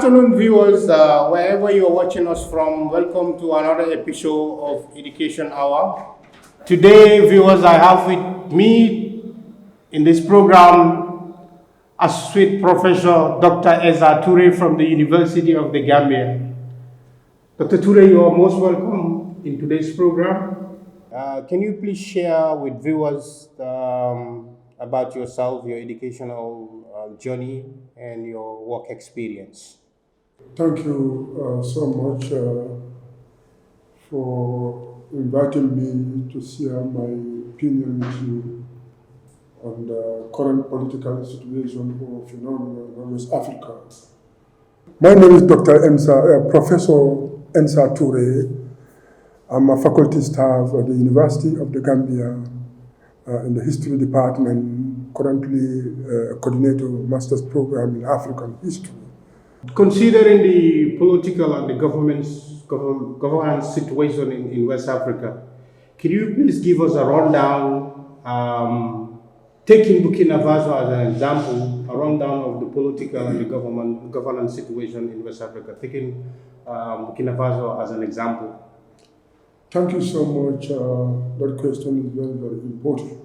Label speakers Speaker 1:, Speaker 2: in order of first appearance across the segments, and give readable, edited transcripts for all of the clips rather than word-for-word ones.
Speaker 1: afternoon, viewers, wherever you are watching us from. Welcome to another episode of Education Hour. Today, viewers, I have with me in this program Associate Professor Dr. Ensa Touray from the University of the Gambia. Dr. Touray, you are most welcome in today's program. Can you please share with viewers about yourself, your educational journey, and your work experience?
Speaker 2: Thank you so much for inviting me to share my opinion with you on the current political situation or phenomenon in West Africa. My name is Dr. Professor Ensa Touray. I'm a faculty staff at the University of the Gambia in the History Department, currently a coordinator of Master's Program in African History.
Speaker 1: Considering the political and the governance situation in West Africa, can you please give us a rundown, taking Burkina Faso as an example, a rundown of the political and the governance situation in West Africa, taking Burkina Faso as an example?
Speaker 2: Thank you so much. That question is very, very important.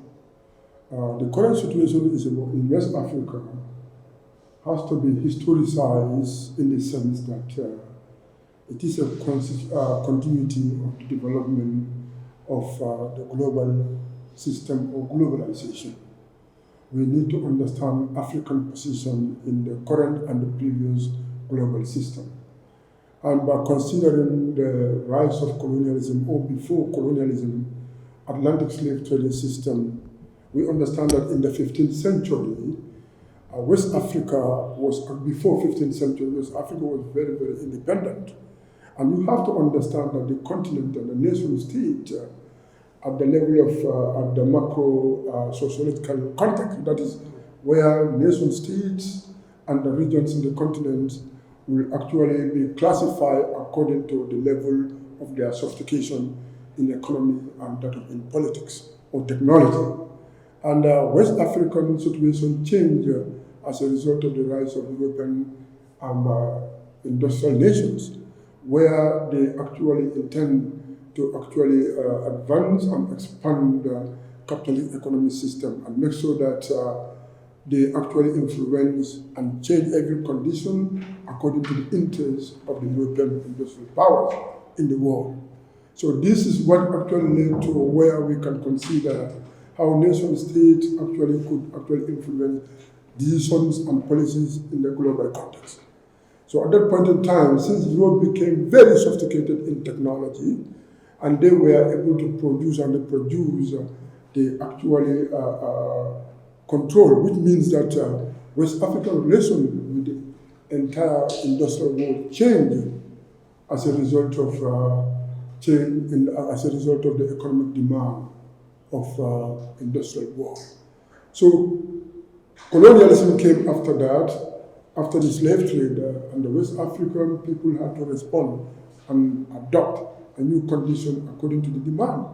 Speaker 2: The current situation in West Africa has to be historicized in the sense that it is a continuity of the development of the global system or globalization. We need to understand African position in the current and the previous global system. And by considering the rise of colonialism or before colonialism, Atlantic slave trading system, we understand that in the 15th century, West Africa was, before 15th century, West Africa was very, very independent. And you have to understand that the continent and the nation state at the level of, at the macro sociological context, that is where nation states and the regions in the continent will actually be classified according to the level of their sophistication in economy and that in politics or technology. And West African situation changed as a result of the rise of European industrial nations, where they actually intend to actually advance and expand the capitalist economic system and make sure that they actually influence and change every condition according to the interests of the European industrial powers in the world. So this is what actually led to where we can consider how nation states actually could actually influence decisions and policies in the global context. So at that point in time, since Europe became very sophisticated in technology, and they were able to produce and reproduce, they actually control, which means that West African relations with the entire industrial world changed as a result of as a result of the economic demand of industrial world. So colonialism came after that, after the slave trade, and the West African people had to respond and adopt a new condition according to the demand.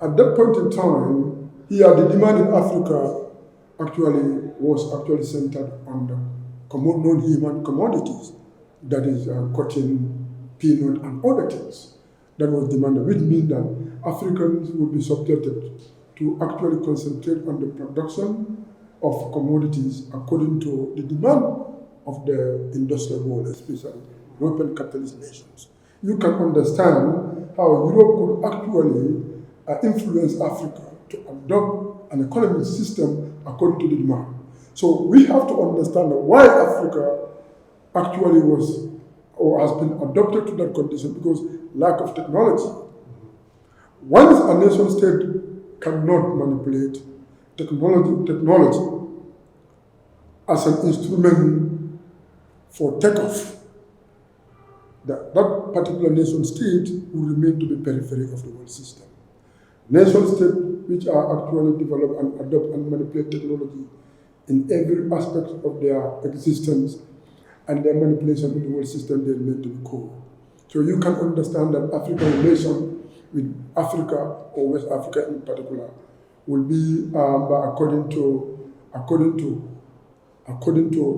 Speaker 2: At that point in time, here the demand in Africa was actually centered on the non-human commodities, that is cotton, peanut, and other things that was demanded, which means that Africans would be subjected to actually concentrate on the production of commodities according to the demand of the industrial world, especially European capitalist nations. You can understand how Europe could actually influence Africa to adopt an economic system according to the demand. So we have to understand why Africa actually was or has been adopted to that condition, because lack of technology. Once a nation state cannot manipulate technology as an instrument for takeoff, that particular nation state will remain to be periphery of the world system. Nation states which are actually develop and adopt and manipulate technology in every aspect of their existence and their manipulation in the world system, they remain to be core. So you can understand that African relation with Africa or West Africa in particular will be according to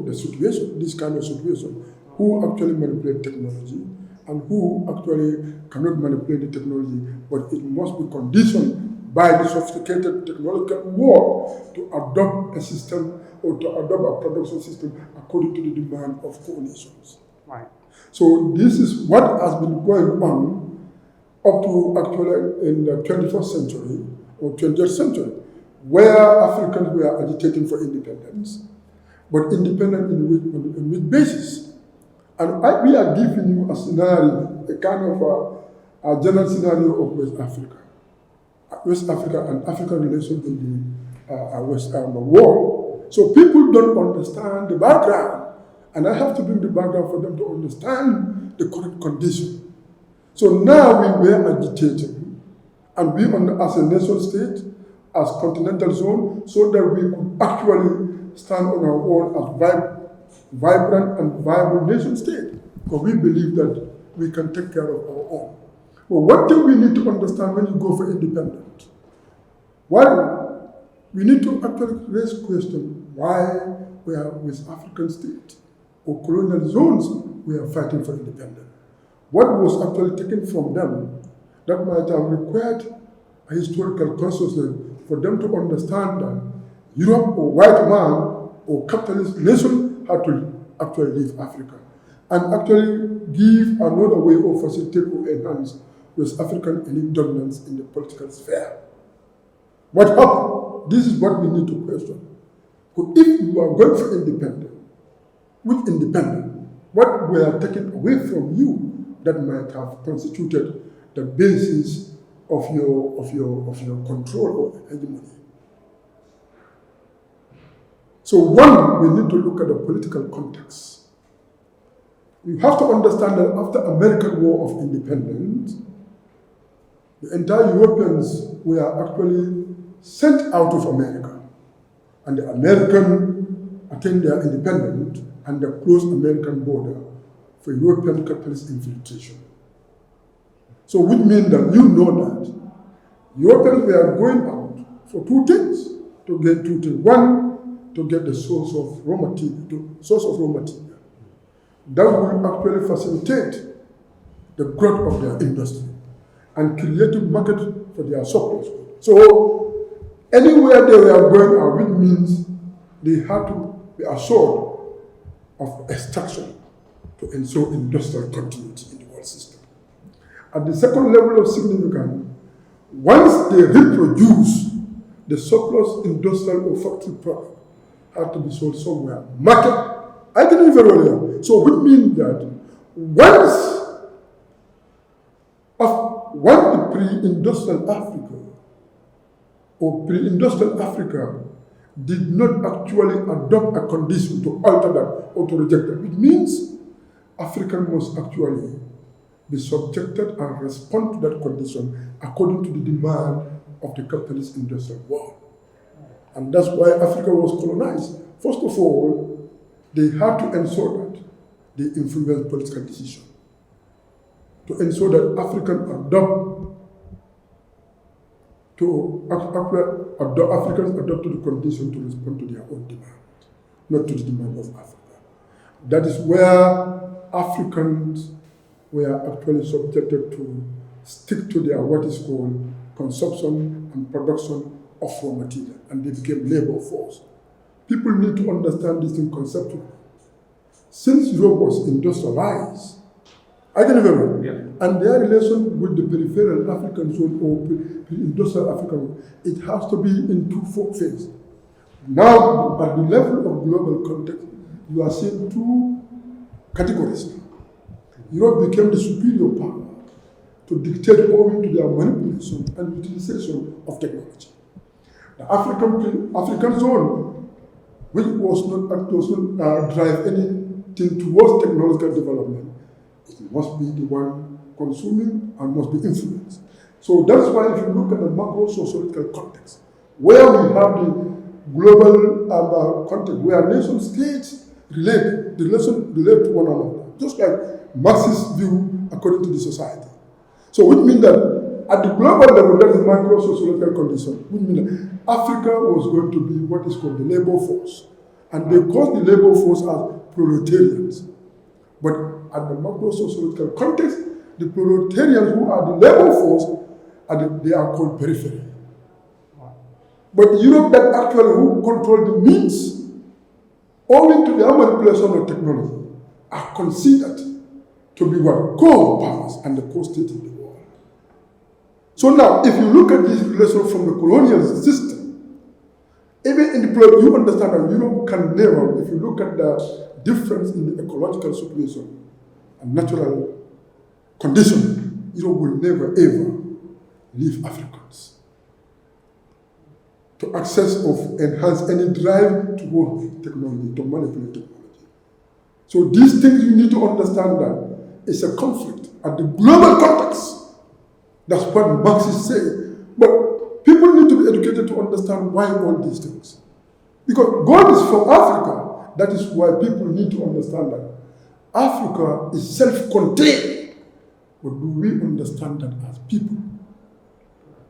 Speaker 2: the situation, this kind of situation, who actually manipulate technology and who actually cannot manipulate the technology, but it must be conditioned by the sophisticated technological world to adopt a system or to adopt a production system according to the demand of coalitions.
Speaker 1: Right.
Speaker 2: So this is what has been going on up to actually in the 21st century or 20th century, where Africans were agitating for independence, but independent in which basis? And we are giving you a scenario, a kind of a general scenario of West Africa. West Africa and African relations in the West world. So people don't understand the background, and I have to bring the background for them to understand the current condition. So now we were agitating, and we as a nation state, as continental zone, so that we could actually stand on our own as vibrant and viable nation state, because we believe that we can take care of our own. But one thing we need to understand when you go for independence, we need to actually raise question why we are West African states or colonial zones we are fighting for independence. What was actually taken from them that might have required a historical consciousness for them to understand that Europe or white man or capitalist nation had to actually leave Africa and actually give another way of facilitate or enhance West African elite dominance in the political sphere. What happened? This is what we need to question. Because if you are going for independence, with independence, what were taken away from you that might have constituted the basis of your control or hegemony? So one, we need to look at the political context. You have to understand that after American War of Independence, the entire Europeans were actually sent out of America, and the American attained their independence and the closed American border for European capitalist infiltration. So which means that you know that Europeans were going out for two things, to get two things. One, to get the source of raw material, that will actually facilitate the growth of their industry and create a market for their surplus. So anywhere they were going out, which means they had to be assured of extraction to ensure industrial continuity in the world system. At the second level of significance, once they reproduce the surplus industrial or factory product, had to be sold somewhere. Market, I can even earlier. So which means that once the pre-industrial Africa or pre-industrial Africa did not actually adopt a condition to alter that or to reject that, it means Africa must actually be subjected and respond to that condition according to the demand of the capitalist industrial world. And that's why Africa was colonized. First of all, they had to ensure that they influence political decision, to ensure that Africans adopt to the condition to respond to their own demand, not to the demand of Africa. That is where Africans were actually subjected to stick to their what is called consumption and production of raw material, and they became labor force. People need to understand this thing conceptually. Since Europe was industrialized, and their relation with the peripheral African zone or pre-industrial African, it has to be in two phases. Now, at the level of global context, you are seeing two categories. Europe became the superior power to dictate owing to their manipulation and utilization of technology. The African zone, which was not drive anything towards technological development, it must be the one consuming and must be influenced. So that's why if you look at the macro sociological context, where we have the global context, where nation states relate to one another, just like Marxist view according to the society. So it means that at the global level, that is macro sociological condition, which means that Africa was going to be what is called the labor force. And because the labor force are proletarians, But at the macro-sociological context, the proletarians who are the labor force, they are called periphery. But Europe that actually who control the means, owing to their manipulation of technology, are considered to be what? Core powers and the core state in the world. So now, if you look at this relation from the colonial system, even in the you understand that Europe can never, if you look at the difference in the ecological situation and natural condition, Europe will never ever leave Africans to access of enhance any drive toward technology, to manipulate technology. So these things you need to understand that it's a conflict at the global context. That's what Marxists say. But people need to be educated to understand why all these things. Because God is from Africa. That is why people need to understand that Africa is self-contained. But do we understand that as people?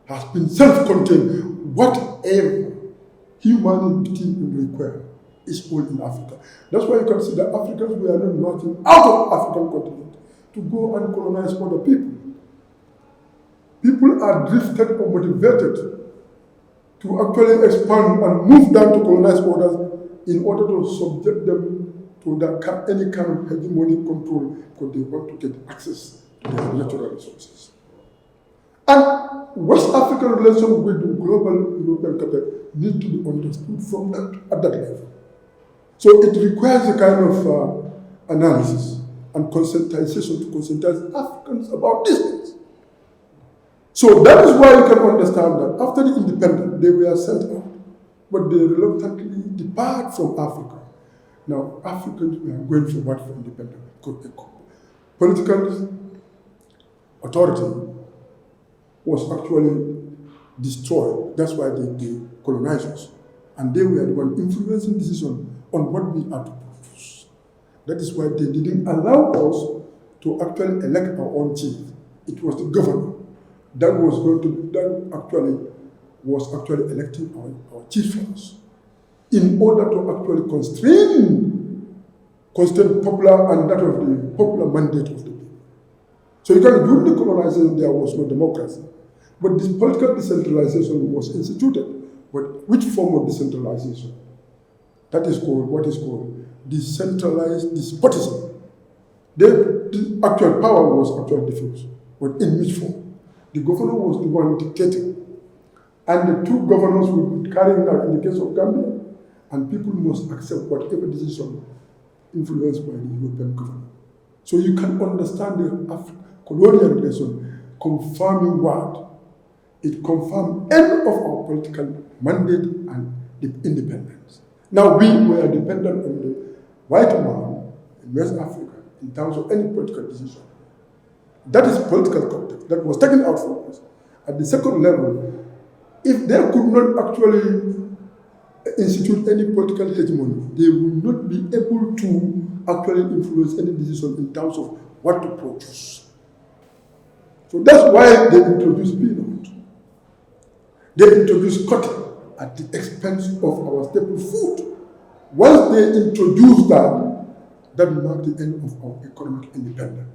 Speaker 2: Has been self-contained. Whatever humanity will require is all in Africa. That's why you can see that Africans were not marching out of African continent to go and colonize other people. People are drifted or motivated to actually expand and move down to colonize others in order to subject them to any kind of hegemonic control because they want to get access to their natural resources. And West African relations with the global European capital need to be understood from that at that level. So it requires a kind of analysis and conscientization to conscientize Africans about these things. So that is why you can understand that after the independence, they were sent out, but they reluctantly depart from Africa. Now, Africans were going for what for independence? Political authority was actually destroyed. That's why they colonized us. And they were the one influencing decision on what we are to produce. That is why they didn't allow us to actually elect our own chief. It was the governor that was actually electing our chief for us in order to actually constrain popular and that of the popular mandate of the people. So you can, during the colonization there was no democracy. But this political decentralization was instituted. But which form of decentralization? That is called, what is called decentralized despotism. The actual power was actually diffused, but in which form? The governor was the one dictating. And the two governors will be carrying out in the case of Gambia, and people must accept whatever decision influenced by the European government. So you can understand the colonial relation confirming what? It confirmed end of our political mandate and the independence. Now we were dependent on the white man in West Africa in terms of any political decision. That is political context that was taken out from us. At the second level, if they could not actually institute any political hegemony, they would not be able to actually influence any decision in terms of what to produce. So that's why they introduced peanut. They introduced cotton at the expense of our staple food. Once they introduced that, that marked the end of our economic independence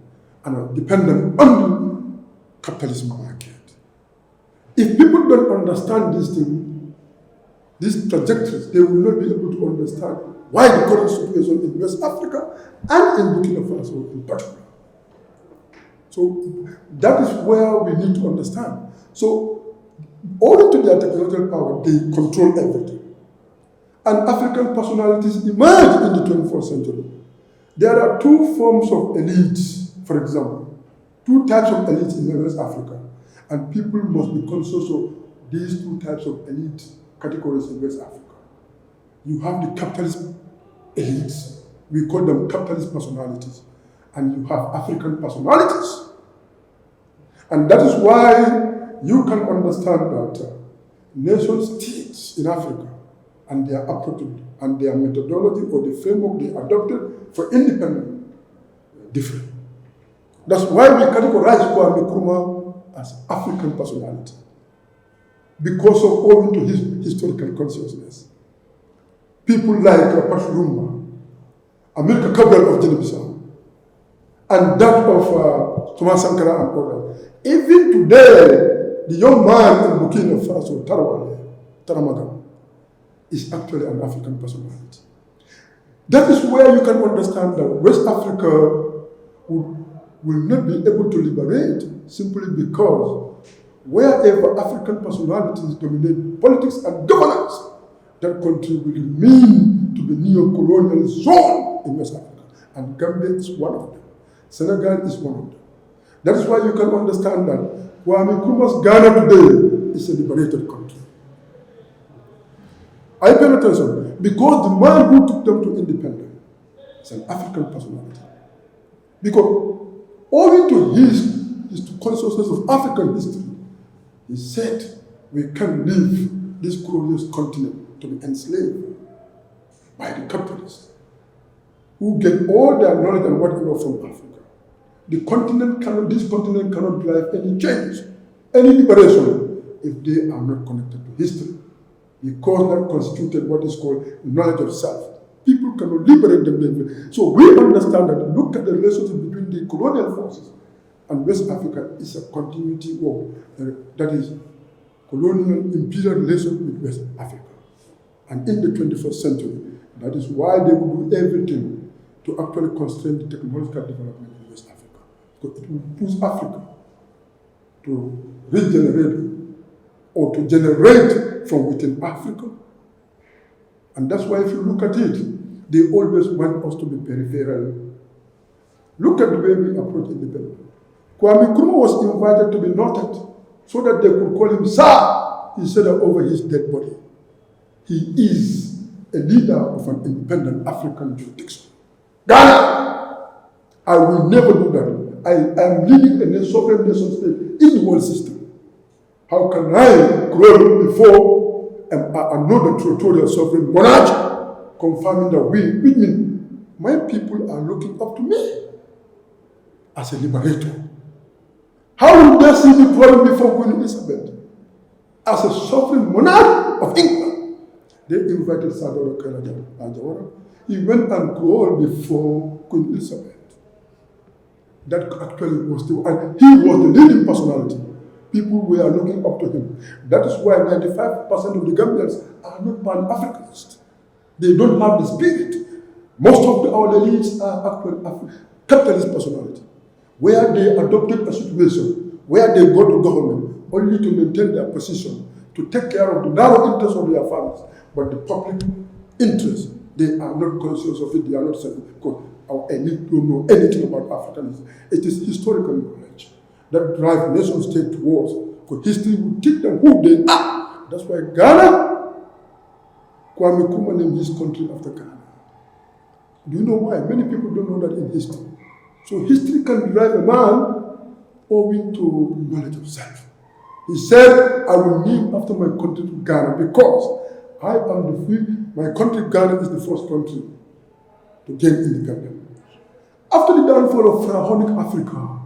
Speaker 2: and our dependence on the capitalist market. If people don't understand these things, these trajectories, they will not be able to understand why the current situation in West Africa and in Burkina Faso in particular. So that is where we need to understand. So owing to their technological power, they control everything. And African personalities emerge in the 21st century. There are two forms of elites, for example, two types of elites in West Africa. And people must be conscious of these two types of elite categories in West Africa. You have the capitalist elites, we call them capitalist personalities, and you have African personalities. And that is why you can understand that nation states in Africa and their approach and their methodology or the framework they adopted for independence different. That's why we categorize Kwame Nkrumah as African personality, because of owing to his historical consciousness. People like Patrice Lumumba, Amilcar Cabral of Guinea-Bissau, and that of Thomas Sankara and others. Even today, the young man in Burkina Faso, Taramaga, is actually an African personality. That is where you can understand that West Africa will not be able to liberate simply because wherever African personalities dominate politics and governance, that country will remain to be neo-colonial zone in West Africa. And Gambia is one of them. Senegal is one of them. That is why you can understand that Kwame Nkrumah's Ghana today is a liberated country. I pay attention because the man who took them to independence is an African personality. Because owing to his consciousness of African history, he said we can leave this glorious continent to be enslaved by the capitalists who get all their knowledge and whatever from Africa. This continent cannot drive any change, any liberation, if they are not connected to history. Because that constituted what is called knowledge of self. People cannot liberate them. So we understand that, look at the relationship between the colonial forces and West Africa is a continuity war. That is colonial imperial relations with West Africa. And in the 21st century, that is why they will do everything to actually constrain the technological development in West Africa. Because it will push Africa to regenerate or to generate from within Africa. And that's why if you look at it, they always want us to be peripheral. Look at the way we approach independence. Kwame Nkrumah was invited to be noted so that they could call him Sir. He said that over his dead body. He is a leader of an independent African jurisdiction. Ghana! I will never do that. I am leading a sovereign nation state in the world system. How can I grow before another territorial sovereign monarch, confirming that with me, my people are looking up to me as a liberator? How will they see me falling before Queen Elizabeth as a sovereign monarch of England? They invited Sadoro Kalajawara. He went and crawled before Queen Elizabeth. That actually was and he was the leading personality. People were looking up to him. That is why 95% of the Gambians are not Pan-Africanists. They don't have the spirit. Most of our elites are actually capitalist personality, where they adopted a situation where they go to government only to maintain their position, to take care of the narrow interests of their families, but the public interest, they are not conscious of it, they are not saying, because our elite don't know anything about Africanism. It is historical knowledge that drive nation-state wars, because history will teach them who they are. That's why Ghana, Kwame Nkrumah named his country after Ghana. Do you know why? Many people don't know that in history. So history can drive a man owing to knowledge of self. He said, I will name after my country to Ghana because I am the free. My country, Ghana, is the first country to gain independence. After the downfall of Pharaonic Africa,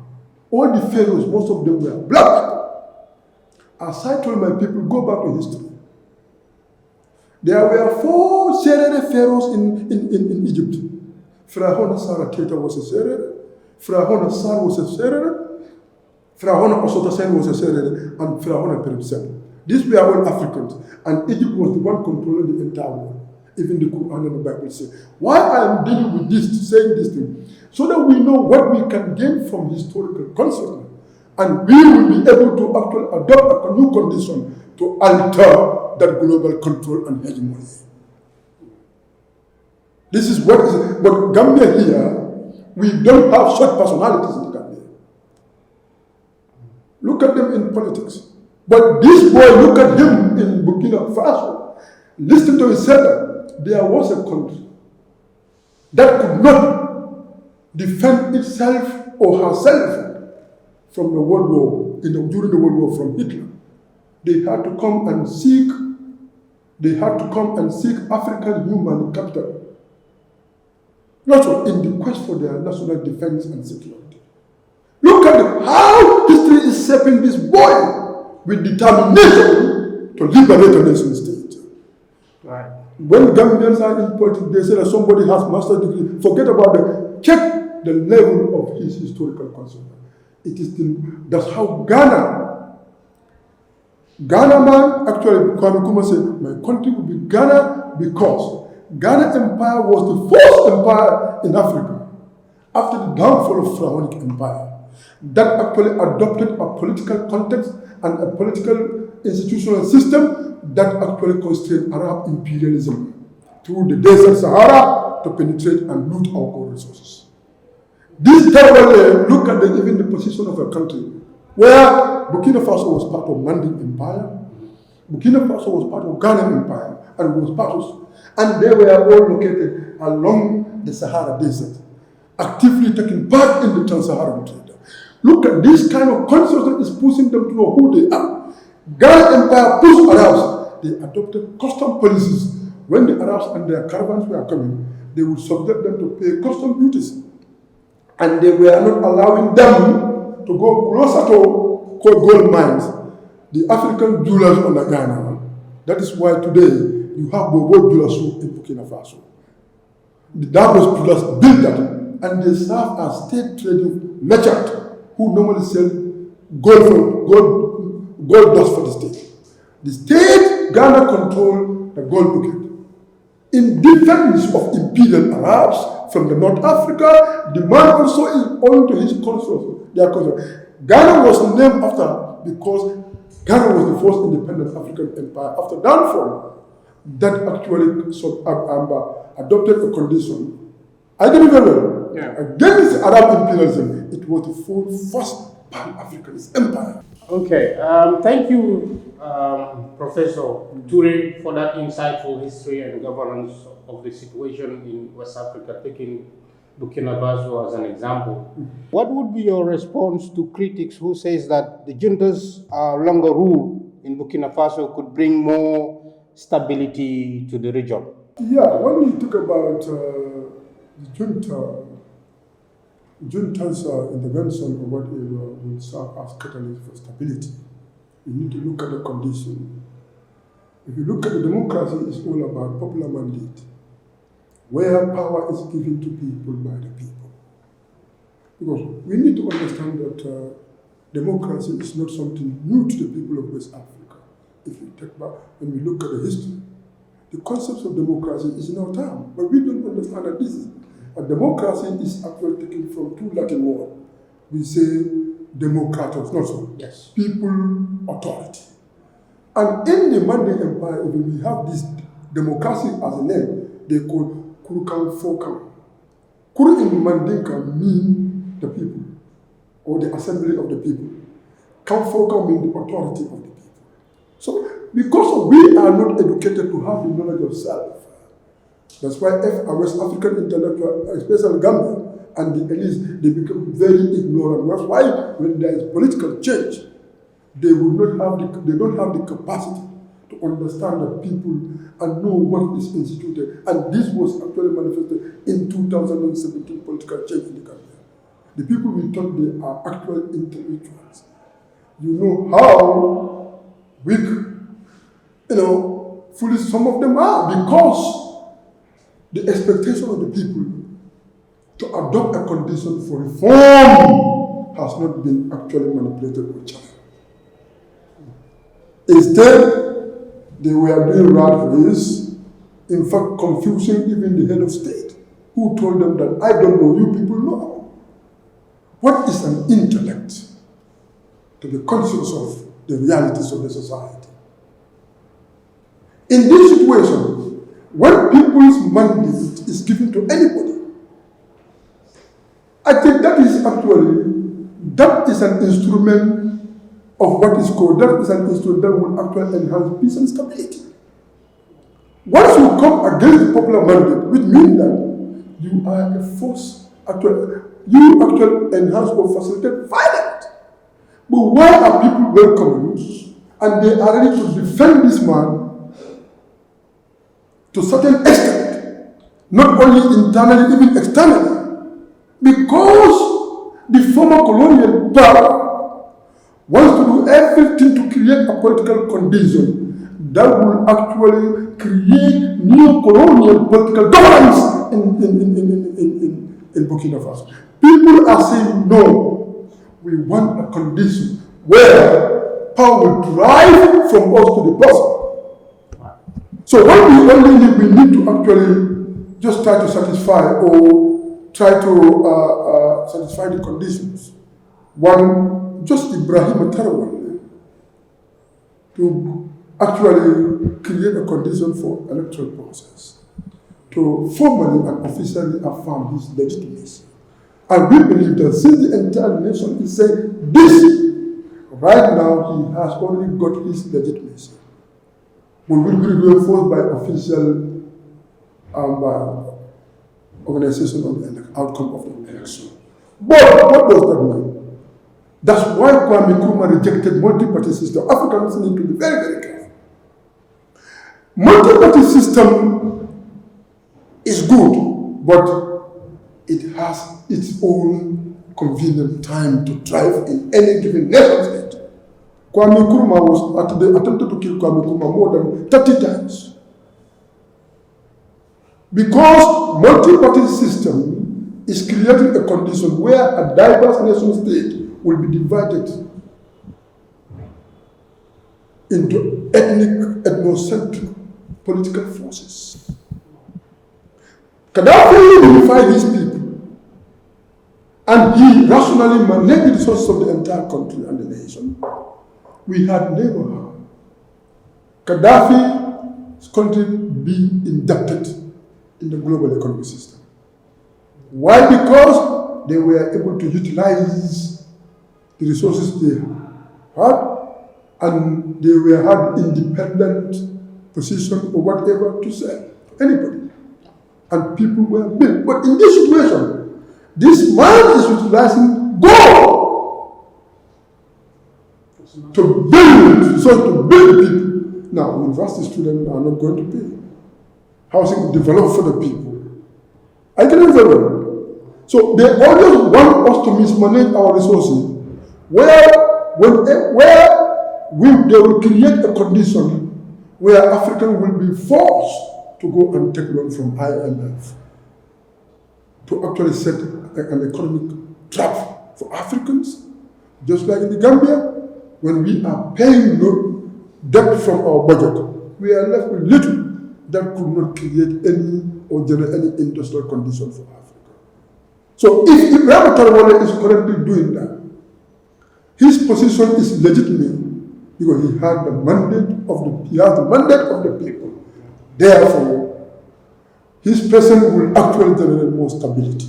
Speaker 2: all the pharaohs, most of them were black people. As I told my people, go back to history. There were 4 Serere pharaohs in Egypt. Pharaoh Sarateta was a Serere, Pharaoh Sar was a Serere, Pharaoh Osotasen was a Serere, and Pharaoh Peripsen. These were all Africans, and Egypt was the one controlling the entire world. Even the Quran and the Bible say. Why I am dealing with this, saying this thing? So that we know what we can gain from historical consciousness. And we will be able to actually adopt a new condition to alter that global control and hegemony. This is what is, but Gambia here, we don't have such personalities in Gambia. Look at them in politics. But this boy, look at him in Burkina Faso. Listen to his said there was a country that could not defend itself or herself from the World War, during the World War from Hitler. They had to come and seek African human capital, not in the quest for their national defense and security. Look at how history is shaping this boy with determination to liberate a nation state. Right. When Gambians are in politics, they say that somebody has master's degree. Forget about that. Check the level of his historical concern. That's how Ghana man, actually, Kwame Nkrumah said, my country will be Ghana because Ghana Empire was the first empire in Africa after the downfall of Pharaonic Empire that actually adopted a political context and a political institutional system that actually constrained Arab imperialism through the desert Sahara to penetrate and loot our gold resources. This terrible look at even the position of a country where Burkina Faso was part of Manding Empire, Burkina Faso was part of Ghana Empire, and they were all located along the Sahara Desert, actively taking part in the trans-Saharan trade. Look at this kind of consciousness is pushing them to know who they are. Ghana Empire pushed Arabs. They adopted custom policies. When the Arabs and their caravans were coming, they would subject them to pay custom duties. And they were not allowing them to go closer to gold mines, the African jewelers on the Ghana. That is why today you have Bobo jewelers in Burkina Faso. The Davos jewelers built that, and they serve as state trading merchant who normally sell gold dust for the state. The state, Ghana control the gold bucket. In defense of imperial Arabs from the North Africa, the man also is owing to his culture, their culture. Ghana was named after because Ghana was the first independent African empire after downfall that actually adopted a condition. I didn't remember. Against Arab imperialism, it was the first Pan-Africanist empire.
Speaker 1: Okay, thank you, Professor Touray, for that insightful history and governance of the situation in West Africa, taking Burkina Faso as an example. What would be your response to critics who says that the junta's longer rule in Burkina Faso could bring more stability to the region?
Speaker 2: Yeah, when you talk about the junta's intervention or whatever will serve as catalyst for stability, you need to look at the condition. If you look at the democracy, it's all about popular mandate, where power is given to people by the people. Because we need to understand that democracy is not something new to the people of West Africa. If you take back, when we look at the history, the concept of democracy is in our time, but we don't understand that this is a democracy is actually taken from two Latin words. We say democratos, not so.
Speaker 1: Yes.
Speaker 2: People, authority. And in the Manding Empire, even we have this democracy as a name, they call Kurukan Fokam. Kuru in Mandinka mean the people, or the assembly of the people. Kamfoka mean the authority of the people. So, because we are not educated to have the knowledge of self, that's why West African intellectual, especially Gambia, and the elites, they become very ignorant. That's why when there is political change, they don't have the capacity to understand the people and know what is instituted. And this was actually manifested in 2017 political change in the Gambia. The people we thought they are actual intellectuals. You know how weak, foolish some of them are, because the expectation of the people to adopt a condition for reform has not been actually manipulated or challenged. Instead, they were doing rat race, in fact confusing even the head of state, who told them that I don't know, you people know. What is an intellect? To be conscious of the realities of the society. In this situation, when people's mandate is given to anybody, I think that is an instrument of what is called, that is an instrument that will actually enhance peace and stability. Once you come against the popular mandate, which means that you are a force, you actually enhance or facilitate violence. But why are people welcoming and they are ready to defend this man to a certain extent, not only internally, even externally, because the former colonial power wants to do everything to create a political condition that will actually create neo-colonial political governance in Burkina Faso. People are saying no. We want a condition where power will drive from us to the person. So what we only need, we need to actually just try to satisfy or try to satisfy the conditions. One, just Ibrahim Touray to actually create a condition for electoral process, to formally and officially affirm his legitimacy. And we believe that since the entire nation is saying this, right now he has already got his legitimacy. We will be reinforced by official by organization of the outcome of the election. But what does that mean? That's why Kwame Nkrumah rejected multi-party system. Africans need to be very, very careful. Multi-party system is good, but it has its own convenient time to thrive in any given nation state. Kwame Nkrumah attempted to kill Kwame Nkrumah more than 30 times. Because multi-party system is creating a condition where a diverse nation state will be divided into ethnic, ethnocentric political forces. Gaddafi unified his people, and he rationally managed the resources of the entire country and the nation. We had never heard Gaddafi's country be indebted in the global economic system. Why? Because they were able to utilize the resources they had, and they had independent position or whatever to sell anybody, and people were built. But in this situation, this man is utilizing gold to build, so to build people. Now, university students are not going to pay. Housing developed for the people. I can remember. So they always want us to mismanage our resources, where they will create a condition where Africans will be forced to go and take loan from IMF to actually set an economic trap for Africans, just like in the Gambia, when we are paying debt from our budget, we are left with little that could not create any or generate any industrial condition for Africa. So if Ibrahim Touray is currently doing that, his position is legitimate because he had the mandate of the people. Therefore, his presence will actually generate more stability.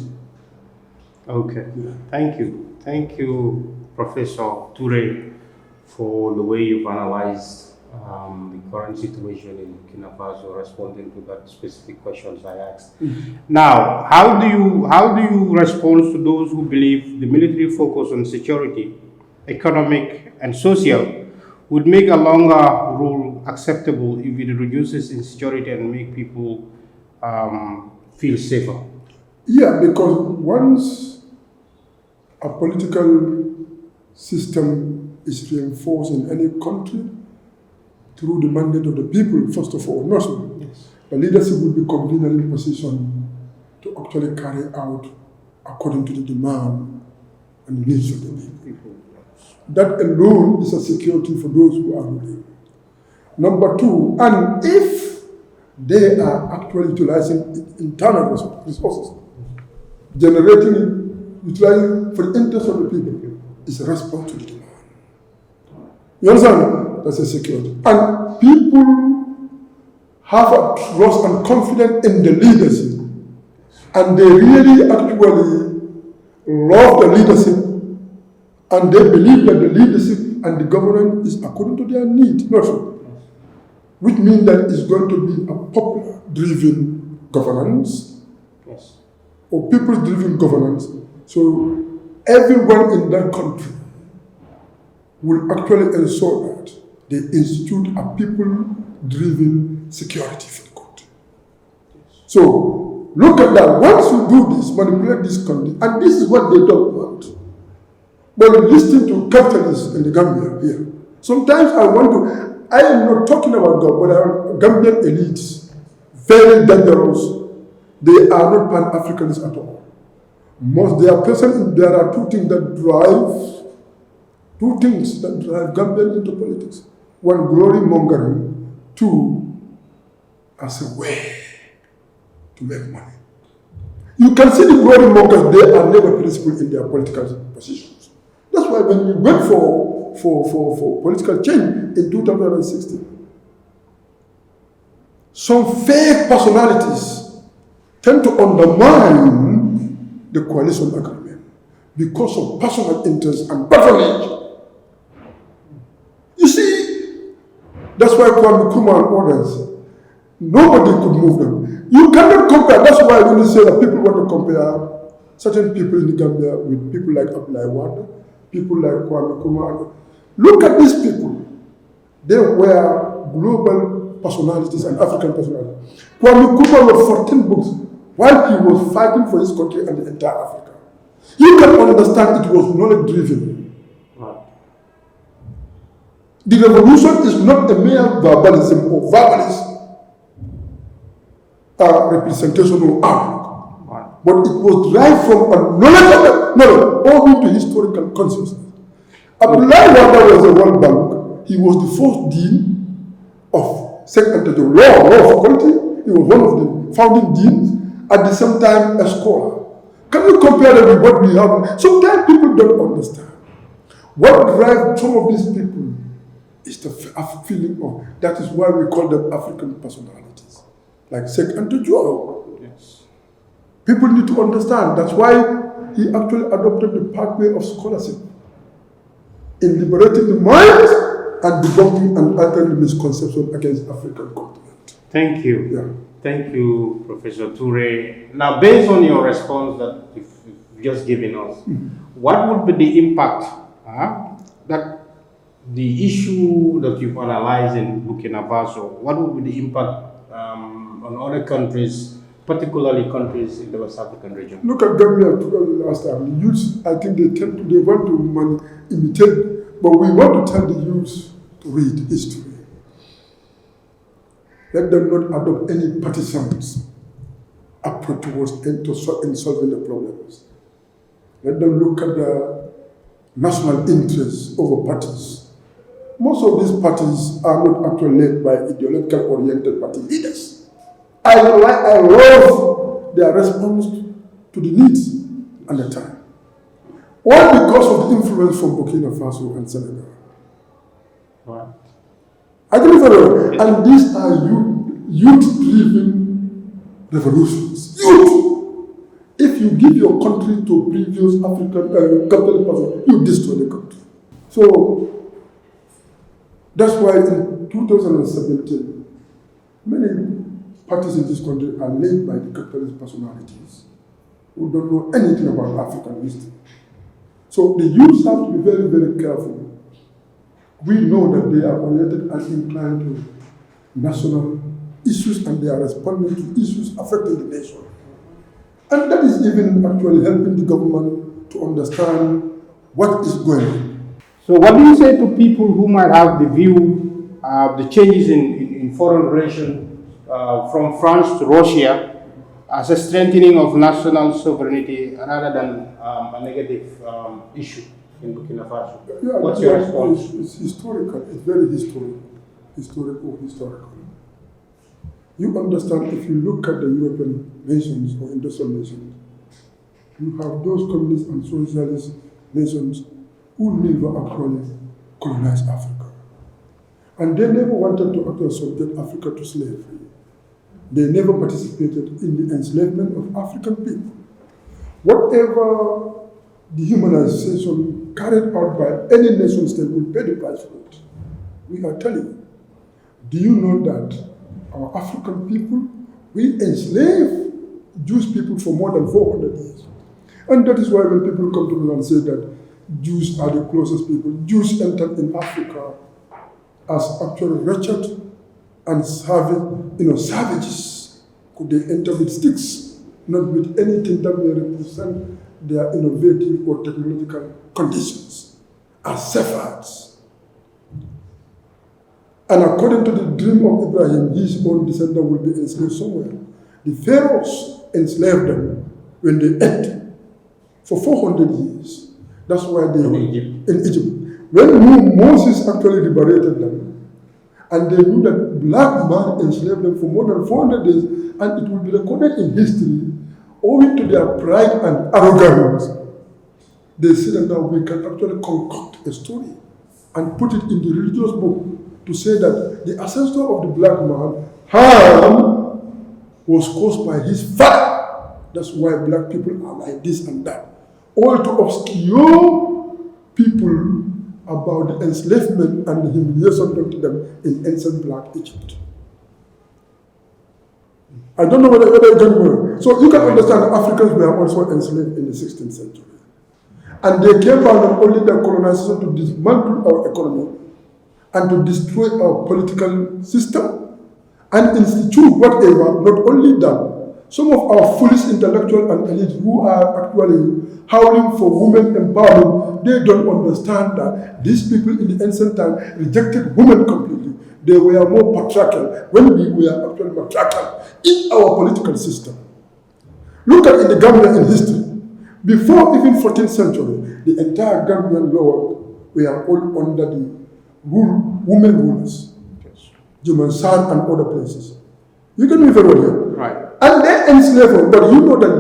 Speaker 1: Okay, thank you, Professor Touray, for the way you've analyzed the current situation in Burkina Faso, responding to that specific questions I asked. Now, how do you respond to those who believe the military focus on security, economic and social, would make a longer rule acceptable if it reduces insecurity and make people feel safer?
Speaker 2: Yeah, because once a political system is reinforced in any country through the mandate of the people, first of all, the leadership will be conveniently positioned to actually carry out according to the demand and the needs of the people. That alone is a security for those who are ruling. Number two, and if they are actually utilizing internal resources, utilizing for the interest of the people, is a response to the demand. You understand? That's a security. And people have a trust and confidence in the leadership, and they really actually love the leadership, and they believe that the leadership and the government is according to their needs, which means that it's going to be a popular-driven governance, or people-driven governance. So everyone in that country will actually ensure that they institute a people-driven security for the country. So look at that. Once you do this, manipulate this country, and this is what they don't want. But listening to capitalists in the Gambia here, sometimes I am not talking about God, but our Gambian elites, very dangerous. They are not Pan-Africanists at all. There are two things that drive Gambian into politics. One, glory mongering. Two, as a way to make money. You can see the glory mongers, they are never principled in their political positions. That's why when we went for political change in 2016, some fake personalities tend to undermine the coalition agreement because of personal interest and patronage. You see, that's why Kwame Nkrumah and others, nobody could move them. You cannot compare. That's why when you say that people want to compare certain people in the Gambia with people like Abdoulaye Wade, people like Kwame Nkrumah, look at these people. They were global personalities and African personalities. Kwame Nkrumah wrote 14 books while he was fighting for his country and the entire Africa. You can understand it was knowledge-driven. The revolution is not a mere verbalism or verbalist representation of art, but it was derived from a knowledge owing to historical consciousness. Abdoulaye Wade was a World Bank. He was the first dean of Secretary of Law Faculty. He was one of the founding deans, at the same time a scholar. Can you compare that with what we have? Sometimes people don't understand. What drives some of these people is the feeling of, that is why we call them African personalities. Like Secretary Jobe.
Speaker 1: Yes.
Speaker 2: People need to understand. That's why he actually adopted the pathway of scholarship in liberating the minds and debunking and altering the misconception against African continent.
Speaker 1: Thank you.
Speaker 2: Yeah.
Speaker 1: Thank you, Professor Touray. Now, based on your response that you've just given us, what would be the impact that the issue that you've analyzed in Burkina Faso, what would be the impact on other countries, particularly countries in the West African region?
Speaker 2: Look at Gambia last time. The youths, I think they want to imitate, but we want to tell the youths to read history. Let them not adopt any partisan approach towards solving the problems. Let them look at the national interests over parties. Most of these parties are not actually led by ideological oriented party leaders. I love their response to the needs and the time. All because of the influence from Burkina Faso and Senegal.
Speaker 1: Right.
Speaker 2: I think and these are youth-driven revolutions. Youth! If you give your country to previous African capitalist person, you destroy the country. So, that's why in 2017, many parties in this country are led by the capitalist personalities who don't know anything about African history. So the youth have to be very, very careful. We know that they are oriented and inclined to national issues and they are responding to issues affecting the nation. And that is even actually helping the government to understand what is going on.
Speaker 1: So what do you say to people who might have the view of the changes in foreign relations from France to Russia as a strengthening of national sovereignty rather than a negative issue in Burkina Faso?
Speaker 2: Yeah,
Speaker 1: what's your response?
Speaker 2: It's historical. It's very historical. You understand, if you look at the European nations or industrial nations, you have those communist and socialist nations who never actually colonized Africa. And they never wanted to actually subject Africa to slavery. They never participated in the enslavement of African people. Whatever dehumanization carried out by any nation state will pay the price for it. We are telling you. Do you know that our African people, we enslaved Jewish people for more than 400 years? And that is why when people come to me and say that Jews are the closest people, Jews entered in Africa as actually wretched and savages. Could they enter with sticks, not with anything that may represent their innovative or technological conditions, as shepherds. And according to the dream of Ibrahim, his own descendant will be enslaved somewhere. The pharaohs enslaved them when they ate for 400 years. That's why they were
Speaker 1: Egypt.
Speaker 2: in Egypt. When Moses actually liberated them, and they knew that black man enslaved them for more than 400 days, and it will be recorded in history, owing to their pride and arrogance, they said that now we can actually concoct a story and put it in the religious book to say that the ancestor of the black man, Ham, was caused by his father. That's why black people are like this and that. All to obscure people about the enslavement and the humiliation done to them in ancient black Egypt. I don't know whether you can remember. So you can understand that Africans were also enslaved in the 16th century. And they came by not only the colonization to dismantle our economy and to destroy our political system and institute whatever, not only that, some of our foolish intellectuals and elites who are actually howling for women empowerment, they don't understand that these people in the ancient time rejected women completely. They were more patriarchal when we were actually matriarchal in our political system. Look at the Gambia in history. Before even 14th century, the entire Gambian law were all under the women rulers. Jumansan and other places. You can be very well here.
Speaker 1: Right.
Speaker 2: And they enslaved, but you know that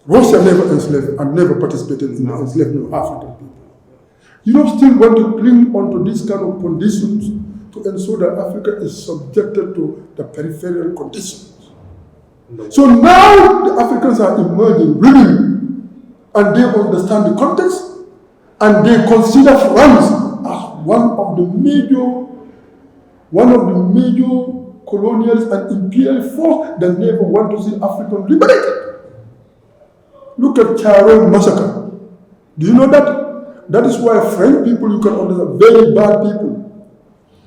Speaker 2: Russia never enslaved and never participated in the enslavement of African people. You don't still want to cling onto these kind of conditions to ensure that Africa is subjected to the peripheral conditions. So now the Africans are emerging, really, and they understand the context, and they consider France as one of the major colonials and imperial force that never want to see African liberated. Look at Charo massacre. Do you know that? That is why French people, you can understand, very bad people.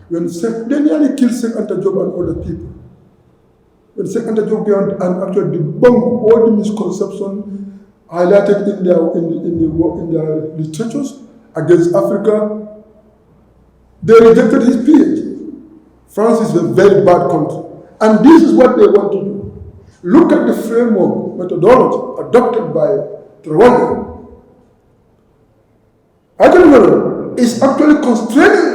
Speaker 2: When they nearly killed Ensa Touray and other people. When Ensa Touray and actually debunk all the misconceptions highlighted in their literatures against Africa, they rejected his PhD. France is a very bad country. And this is what they want to do. Look at the framework methodology adopted by Colonial. I can remember, it's actually constraining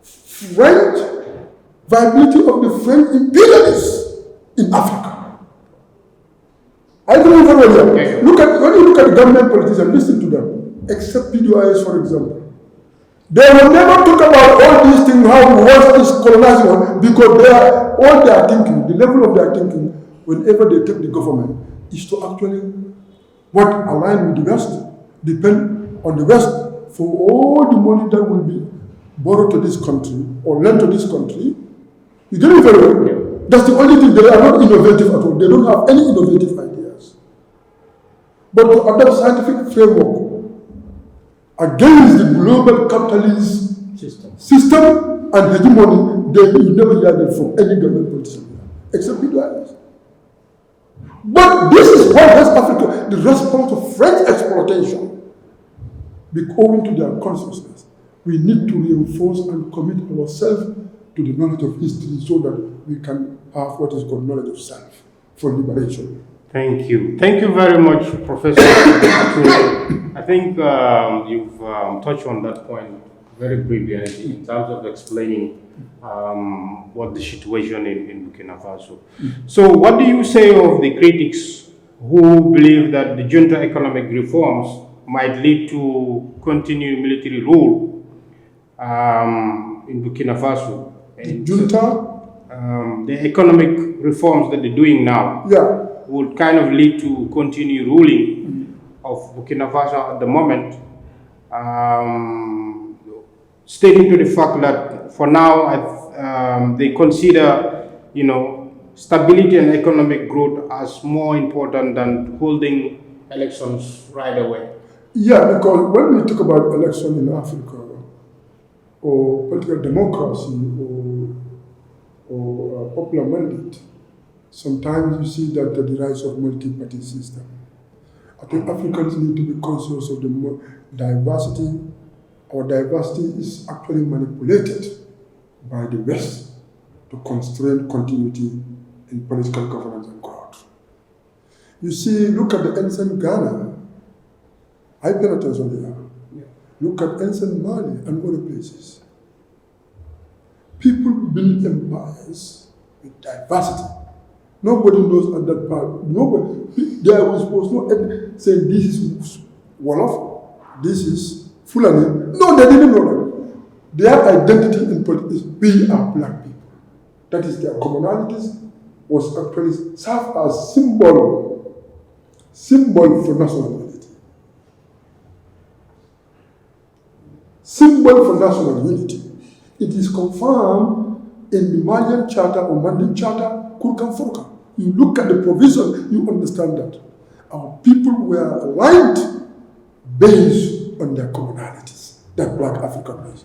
Speaker 2: French viability of the French imperialists in Africa. I can remember here. When you look at the government politicians, listen to them, except PDIS, for example. They will never talk about all these things, how what is colonizing, because all they are thinking, the level of their thinking, whenever they take the government, is to actually what align with the West, depend on the West for all the money that will be borrowed to this country or lent to this country. You get it very well. That's the only thing. They are not innovative at all. They don't have any innovative ideas. But to adopt scientific framework against the global capitalist system and hegemony, they will never hear that from any government politician, except PDIS. But this is what West Africa, the response to French exploitation, owing to their consciousness. We need to reinforce and commit ourselves to the knowledge of history so that we can have what is called knowledge of self for liberation.
Speaker 1: Thank you. Thank you very much, Professor. I think you've touched on that point very briefly in terms of explaining what the situation in Burkina Faso. So what do you say of the critics who believe that the junta economic reforms might lead to continued military rule in Burkina Faso?
Speaker 2: The junta?
Speaker 1: The economic reforms that they're doing now would kind of lead to continued ruling of Burkina Faso at the moment, stating to the fact that for now they consider, stability and economic growth as more important than holding elections right away.
Speaker 2: Yeah, because when we talk about election in Africa, or political democracy, or popular mandate, sometimes you see that the rise of multi-party system. I think Africans need to be conscious of the diversity. Our diversity is actually manipulated by the West to constrain continuity in political governance and growth. You see, look at the Ensa Ghana. I pay attention there. Yeah. Look at Ensa Mali and other places. People build empires with diversity. Nobody knows at that part. Nobody. There was no saying this is Wolof, this is Fulani. No, they didn't know that. Their identity in politics is we are black people. That is their commonalities was actually served as symbol for national unity. Symbol for national unity. It is confirmed in the Malian Charter or Mandin Charter, Kurkan Furka. You look at the provision, you understand that our people were aligned based on their commonalities, that black African race.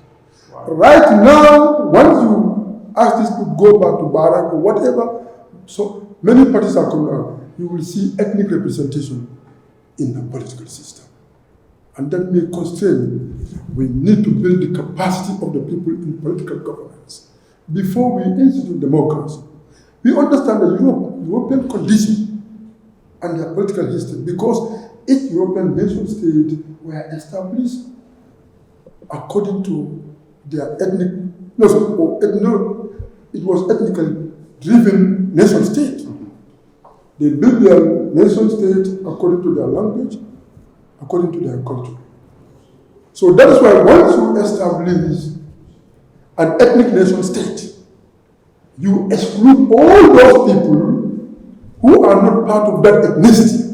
Speaker 2: Wow. Right now, once you ask this to go back to Barak or whatever, so many parties are coming out, you will see ethnic representation in the political system. And that may constrain. We need to build the capacity of the people in political governance. Before we institute democracy, we understand the European condition and their political history, because each European nation state were established according to their it was ethnically driven nation state. They built their nation state according to their language, according to their culture. So that is why once you establish an ethnic nation state, you exclude all those people who are not part of that ethnicity.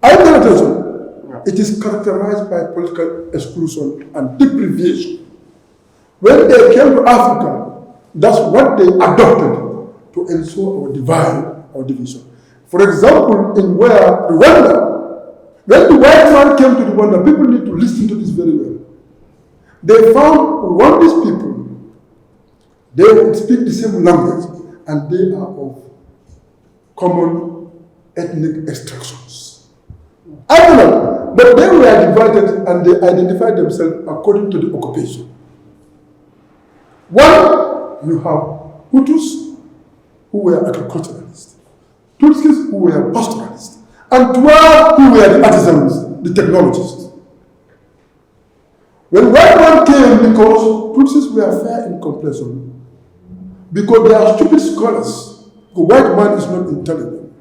Speaker 2: I pay attention. It is characterized by political exclusion and deprivation. When they came to Africa, that's what they adopted to ensure our divide or division. For example, in Rwanda, when the white man came to Rwanda, people need to listen to this very well. They found Rwandese people, they would speak the same language, and they are of common ethnic extractions. I don't know, but they were divided and they identified themselves according to the occupation. One, you have Hutus who were agriculturalists, Tutsis who were pastoralists, and 12 who were the artisans, the technologists. When white man came, because Tutsis were fair in complexion, because they are stupid scholars, the white man is not intelligent.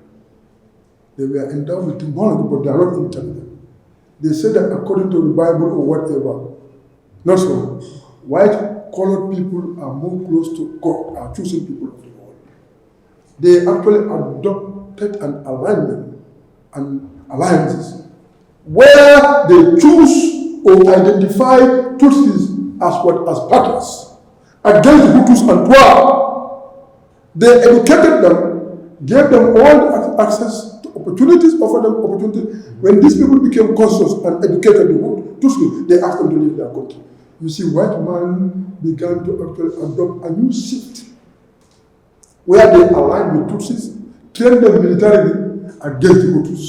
Speaker 2: They were endowed with knowledge, but they are not intelligent. They say that according to the Bible or whatever. Not so. White colored people are more close to God, are choosing people of the world. They actually adopted an alignment and alliances where they choose or identify Tutsis as partners against Hutus and Twa. They educated them, gave them all access to opportunities, offered them opportunities. When these people became conscious and educated the Tutsis, they asked them to leave their country. You see, white man began to actually adopt a new shift where they aligned with Tutsis, trained them militarily against the Hutus,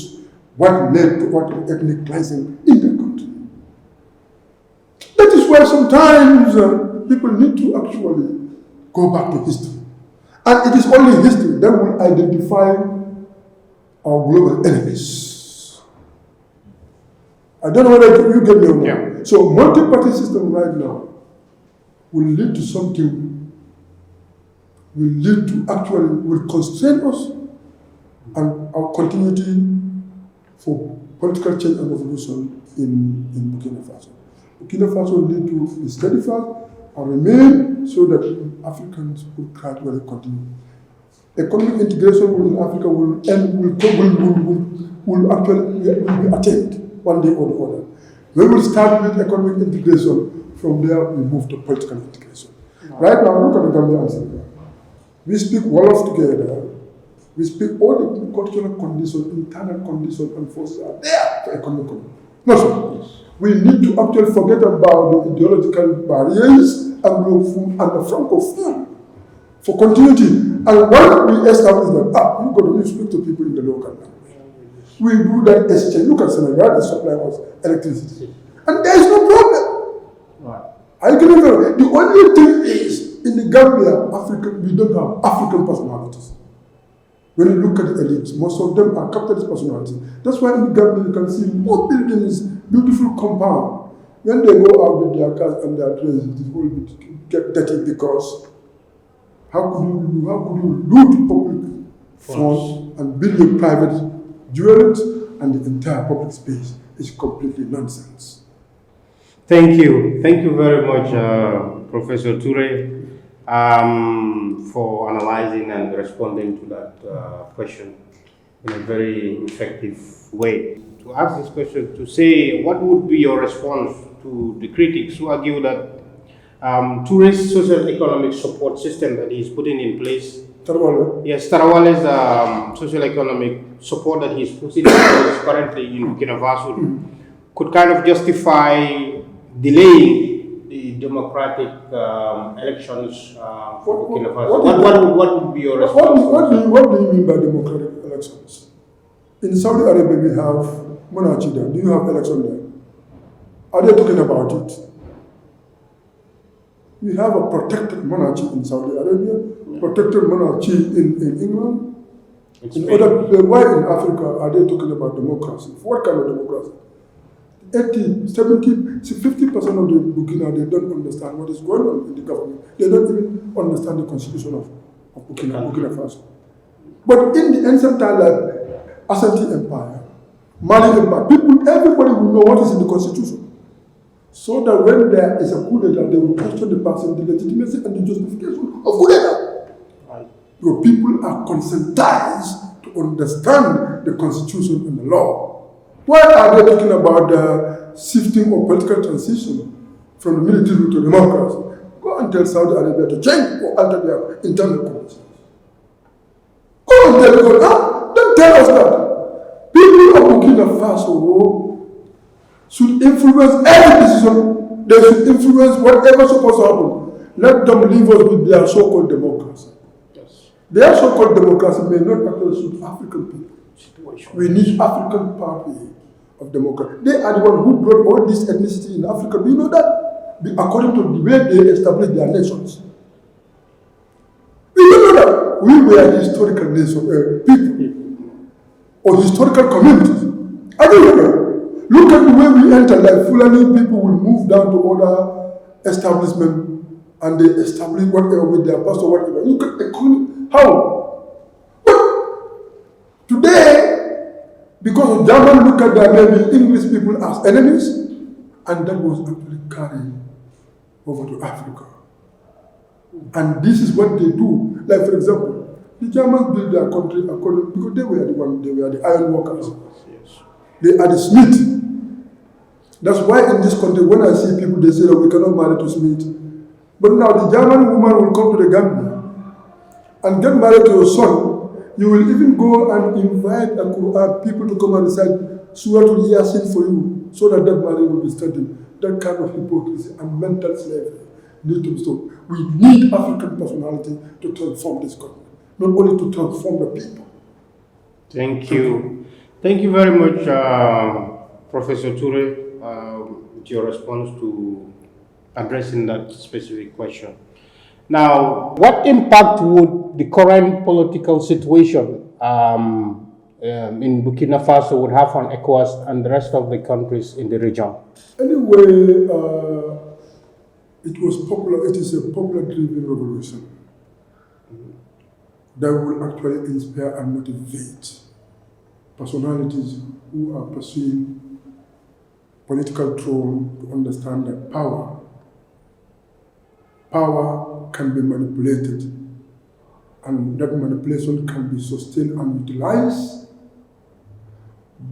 Speaker 2: what led to what ethnic cleansing in the country. That is why sometimes people need to actually go back to history. And it is only history that will identify our global enemies. I don't know whether you get me or not. Yeah. So multi-party system right now will lead to something, will constrain us and our continuity for political change and revolution in Burkina Faso. Burkina Faso need to be steadfast and remain so that Africans will gradually continue. Economic integration within Africa will actually be attained one day or the other. We will start with economic integration. From there, we move to political integration. Right now, look at the Gambia and Senegal. We speak Wolof together. We speak all the cultural conditions, internal conditions, and forces are there for economic conditions. No, sir. We need to actually forget about the ideological barriers and the francophone for continuity. And once we establish that, you speak to people in the local language. We do that exchange. Look at Senegal, they supply us electricity. And there is no problem. Right. I can remember, the only thing is, in the Gambia, we don't have African personalities. When you look at the elites, most of them are capitalist personalities. That's why in Gambia you can see more buildings, beautiful compound. When they go out with their cars and their trains, it will get dirty because how could you loot public funds and build a private jewelry and the entire public space? Is completely nonsense.
Speaker 1: Thank you very much, Professor Touray, for analyzing and responding to that question in a very effective way. To ask this question, to say, what would be your response to the critics who argue that Touray's social economic support system that he's putting in place?
Speaker 2: Tarawale?
Speaker 1: Yes, Tarawale's social economic support that he's putting in place currently in Burkina Faso could kind of justify delaying the democratic elections for Burkina Faso. What would be your response?
Speaker 2: What do you mean by democratic elections? In Saudi Arabia, we have monarchy there. Do you have election there? Are they talking about it? We have a protected monarchy in Saudi Arabia, protected monarchy in England. Why in Africa are they talking about democracy? What kind of democracy? 80, 70, 50% of the Burkina, they don't understand what is going on in the government. They don't even understand the constitution of Burkina Faso. But in the ancient time, like Ashanti Empire, Mali Empire, everybody will know what is in the constitution. So that when there is a coup d'etat, they will question the person, the legitimacy and the justification of coup d'etat. Your people are conscientized to understand the constitution and the law. Why are they talking about the shifting of political transition from the military route to democracy? Go and tell Saudi Arabia to change or alter their internal conditions. Go and tell them, don't tell us that. People of Burkina Faso should influence every decision. They should influence whatever is supposed to happen. Let them leave us with their so-called democracy. Yes. Their so-called democracy may not actually suit African people. We need African party of democracy. They are the one who brought all this ethnicity in Africa. Do you know that? According to the way they established their nations. We don't know that. We were historical nation, people or historical communities. I don't know. Look at the way we enter, like Fulani people will move down to other establishment and they establish whatever with their pastor, whatever. Look at the economy. How? But today, because of German, look at that, maybe English people as enemies, and that was actually carried over to Africa. And this is what they do. Like, for example, the Germans built their country according, because they were the iron workers. Yes. They are the smith. That's why in this country, when I see people, they say that we cannot marry to smith. But now the German woman will come to the Gambia and get married to your son. You will even go and invite people to come and recite Surah to Yasin for you, so that marriage will be studied. That kind of hypocrisy and mental slavery need to be stopped. We need African personality to transform this country, not only to transform the people.
Speaker 1: Thank you. Thank you very much, Professor Touray, with your response to addressing that specific question. Now, what impact would the current political situation in Burkina Faso would have on ECOWAS and the rest of the countries in the region?
Speaker 2: Anyway, it was popular. It is a popular-driven revolution that will actually inspire and motivate personalities who are pursuing political throne to understand that power can be manipulated, and that manipulation can be sustained and utilized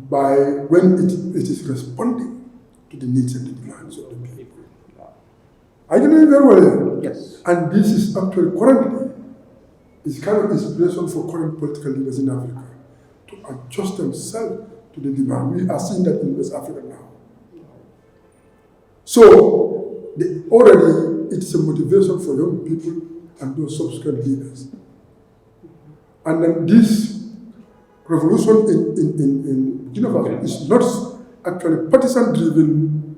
Speaker 2: by when it is responding to the needs and the demands of the people. I can know very well.
Speaker 1: Yes.
Speaker 2: And this is actually currently is kind of inspiration for current political leaders in Africa to adjust themselves to the demand. We are seeing that in West Africa now. So already it's a motivation for young people and those subsequent leaders. And then this revolution in Burkina Faso is not actually partisan-driven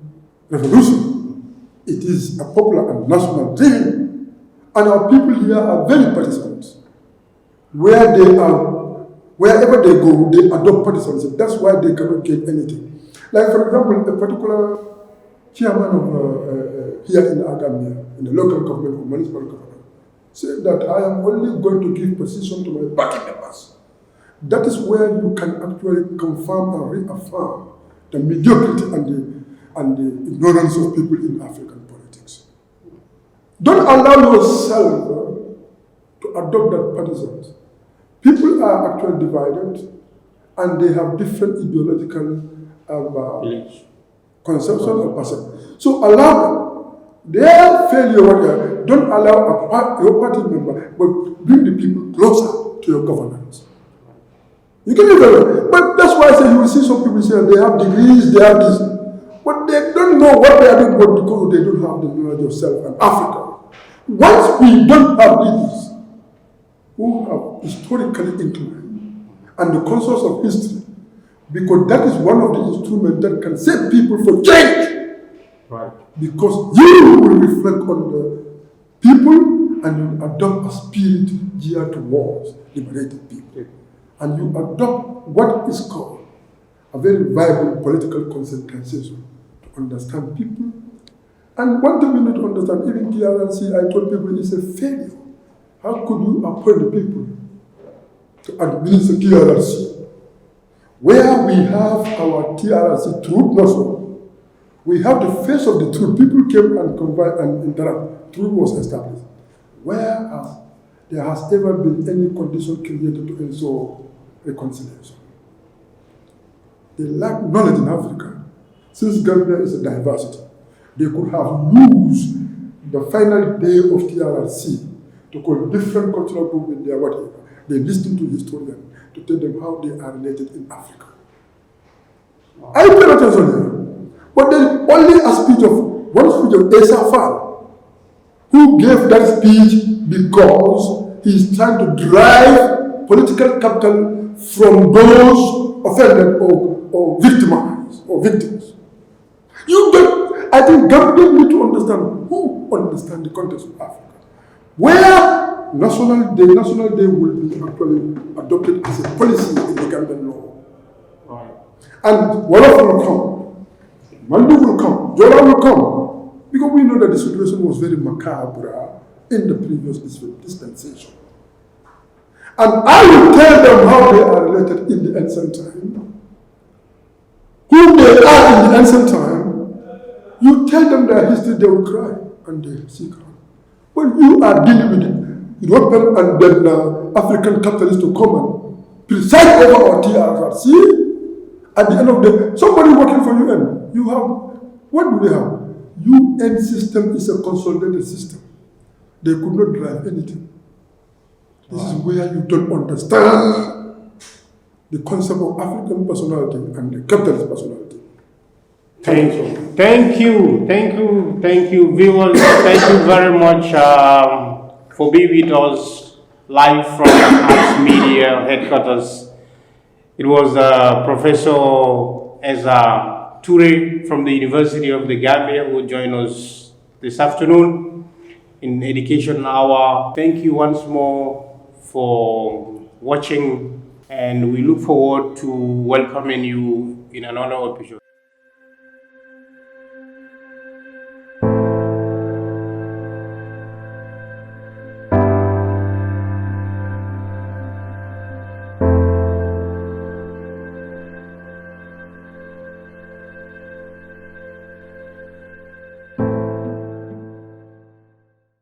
Speaker 2: revolution. It is a popular and national dream. And our people here are very partisan, where they are Wherever they go, they adopt partisanship. That's why they cannot get anything. Like, for example, a particular chairman of here in Gambia, in the local government or municipal government, said that I am only going to give position to my party members. That is where you can actually confirm and reaffirm the mediocrity and the ignorance of people in African politics. Don't allow yourself to adopt that partisan. People are actually divided and they have different ideological conception or perception. So allow them. Their failure, don't allow your party member, but bring the people closer to your governance. You can even, but that's why I say you will see some people say they have degrees, they have this, but they don't know what they are doing because they don't have the knowledge of self and Africa. Once we don't have leaders who have historically inclined and the conscience of history, because that is one of the instruments that can save people for change.
Speaker 1: Right.
Speaker 2: Because you will reflect on the people and you adopt a spirit geared towards liberating people. And you adopt what is called a very viable political conscientization to understand people. And one thing we need to understand, even TRRC, I told people, is a failure. How could you appoint the people to administer TRRC? Where we have our TRRC truth, not so. We have the face of the truth. People came and conveyed and interact. Truth was established. Whereas there has ever been any condition created to ensure reconciliation. They lack knowledge in Africa. Since Gambia is a diversity, they could have used the final day of TRRC to call different cultural groups in their whatever. They listen to historians to tell them how they are related in Africa. Wow. I pay attention here. But there's only a speech of Ensa Touray, who gave that speech because he's trying to drive political capital from those offended or victimized or victims. I think government need to understand who understand the context of Africa. Where National Day will be actually adopted as a policy in the Gambian law. Right. And Wolof will come, Mandu will come, Jobe will come, because we know that the situation was very macabre in the previous dispensation. And I will tell them how they are related in the ancient time, who they are in the ancient time. You tell them their history, they will cry and they seek out. When you are dealing with European and then African capitalists to come and preside over our TRRC, at the end of the day, somebody working for UN, you have, what do they have? UN system is a consolidated system. They could not drive anything. This is where you don't understand the concept of African personality and the capitalist personality.
Speaker 1: Thank you, viewers. Thank you very much for being with us live from Arts Media headquarters. It was Professor Ensa Touray from the University of the Gambia who joined us this afternoon in Education Hour. Thank you once more for watching, and we look forward to welcoming you in another episode.